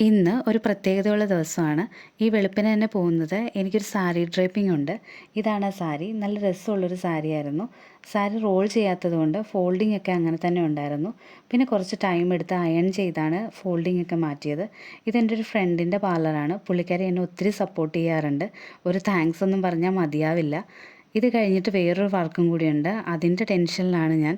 ഇന്ന് ഒരു പ്രത്യേകതയുള്ള ദിവസമാണ്. ഈ വെളുപ്പിന് തന്നെ പോകുന്നത് എനിക്കൊരു സാരി ഡ്രേപ്പിംഗ് ഉണ്ട്. ഇതാണ് ആ സാരി. നല്ല രസമുള്ളൊരു സാരിയായിരുന്നു. സാരി റോൾ ചെയ്യാത്തത് കൊണ്ട് ഫോൾഡിംഗ് ഒക്കെ അങ്ങനെ തന്നെ ഉണ്ടായിരുന്നു. പിന്നെ കുറച്ച് ടൈം എടുത്ത് അയൺ ചെയ്താണ് ഫോൾഡിംഗ് ഒക്കെ മാറ്റിയത്. ഇതെൻ്റെ ഒരു ഫ്രണ്ടിൻ്റെ പാർലറാണ്. പുള്ളിക്കാരി എന്നെ ഒത്തിരി സപ്പോർട്ട് ചെയ്യാറുണ്ട്. ഒരു താങ്ക്സ് ഒന്നും പറഞ്ഞാൽ മതിയാവില്ല. ഇത് കഴിഞ്ഞിട്ട് വേറൊരു വർക്കും കൂടിയുണ്ട്. അതിൻ്റെ ടെൻഷനിലാണ് ഞാൻ.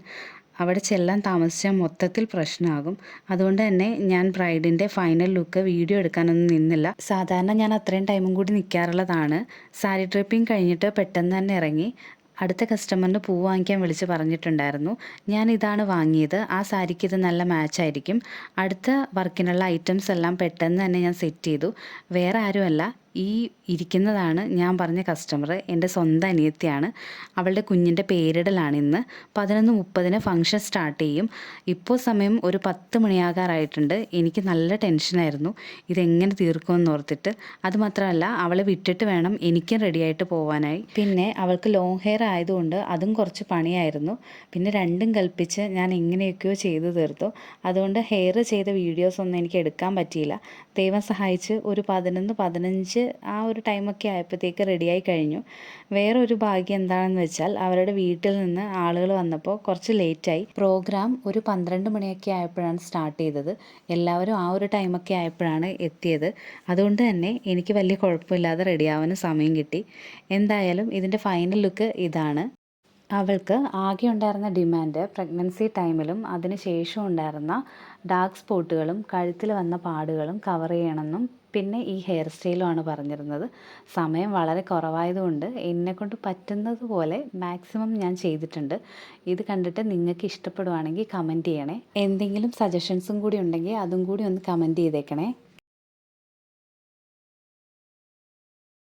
അവിടെ ചെല്ലാൻ താമസിച്ചാൽ മൊത്തത്തിൽ പ്രശ്നമാകും. അതുകൊണ്ട് തന്നെ ഞാൻ ബ്രൈഡിൻ്റെ ഫൈനൽ ലുക്ക് വീഡിയോ എടുക്കാനൊന്നും നിന്നില്ല. സാധാരണ ഞാൻ അത്രയും ടൈമും കൂടി നിൽക്കാറുള്ളതാണ്. സാരി ഡ്രിപ്പിംഗ് കഴിഞ്ഞിട്ട് പെട്ടെന്ന് തന്നെ ഇറങ്ങി. അടുത്ത കസ്റ്റമറിന് പൂ വാങ്ങിക്കാൻ വിളിച്ച് പറഞ്ഞിട്ടുണ്ടായിരുന്നു. ഞാൻ ഇതാണ് വാങ്ങിയത്. ആ സാരിക്ക് ഇത് നല്ല മാച്ചായിരിക്കും. അടുത്ത വർക്കിനുള്ള ഐറ്റംസ് എല്ലാം പെട്ടെന്ന് തന്നെ ഞാൻ സെറ്റ് ചെയ്തു. വേറെ ആരുമല്ല, ഈ ഇരിക്കുന്നതാണ് ഞാൻ പറഞ്ഞ കസ്റ്റമർ. എൻ്റെ സ്വന്തം അനിയത്തിയാണ്. അവളുടെ കുഞ്ഞിൻ്റെ പേരിടലാണ് ഇന്ന്. 11:30 ഫംഗ്ഷൻ സ്റ്റാർട്ട് ചെയ്യും. ഇപ്പോൾ സമയം ഒരു 10 മണിയാകാറായിട്ടുണ്ട്. എനിക്ക് നല്ല ടെൻഷനായിരുന്നു ഇതെങ്ങനെ തീർക്കുമെന്ന് ഓർത്തിട്ട്. അതുമാത്രമല്ല, അവളെ വിട്ടിട്ട് വേണം എനിക്കും റെഡിയായിട്ട് പോകാനായി. പിന്നെ അവൾക്ക് ലോങ് ഹെയർ ആയതുകൊണ്ട് അതും കുറച്ച് പണിയായിരുന്നു. പിന്നെ രണ്ടും കൽപ്പിച്ച് ഞാൻ എങ്ങനെയൊക്കെയോ ചെയ്തു തീർത്തു. അതുകൊണ്ട് ഹെയർ ചെയ്ത വീഡിയോസൊന്നും എനിക്ക് എടുക്കാൻ പറ്റിയില്ല. ദൈവം സഹായിച്ച് ഒരു 11-15 ആ ഒരു ടൈമൊക്കെ ആയപ്പോഴത്തേക്ക് റെഡിയായി കഴിഞ്ഞു. വേറൊരു ഭാഗ്യം എന്താണെന്ന് വെച്ചാൽ അവരുടെ വീട്ടിൽ നിന്ന് ആളുകൾ വന്നപ്പോൾ കുറച്ച് ലേറ്റായി. പ്രോഗ്രാം ഒരു 12 മണിയൊക്കെ ആയപ്പോഴാണ് സ്റ്റാർട്ട് ചെയ്തത്. എല്ലാവരും ആ ഒരു ടൈമൊക്കെ ആയപ്പോഴാണ് എത്തിയത്. അതുകൊണ്ട് തന്നെ എനിക്ക് വലിയ കുഴപ്പമില്ലാതെ റെഡിയാവാനും സമയം കിട്ടി. എന്തായാലും ഇതിൻ്റെ ഫൈനൽ ലുക്ക് ഇതാണ്. അവൾക്ക് ആകെ ഉണ്ടായിരുന്ന ഡിമാൻഡ് പ്രഗ്നൻസി ടൈമിലും അതിന് ശേഷം ഉണ്ടായിരുന്ന ഡാർക്ക് സ്പോട്ടുകളും കഴുത്തിൽ വന്ന പാടുകളും കവർ ചെയ്യണമെന്നും പിന്നെ ഈ ഹെയർ സ്റ്റൈലുമാണ് പറഞ്ഞിരുന്നത്. സമയം വളരെ കുറവായതുകൊണ്ട് എന്നെക്കൊണ്ട് പറ്റുന്നത് പോലെ മാക്സിമം ഞാൻ ചെയ്തിട്ടുണ്ട്. ഇത് കണ്ടിട്ട് നിങ്ങൾക്ക് ഇഷ്ടപ്പെടുവാണെങ്കിൽ കമൻറ്റ് ചെയ്യണേ. എന്തെങ്കിലും സജഷൻസും കൂടി ഉണ്ടെങ്കിൽ അതും കൂടി ഒന്ന് കമൻറ്റ് ചെയ്തേക്കണേ.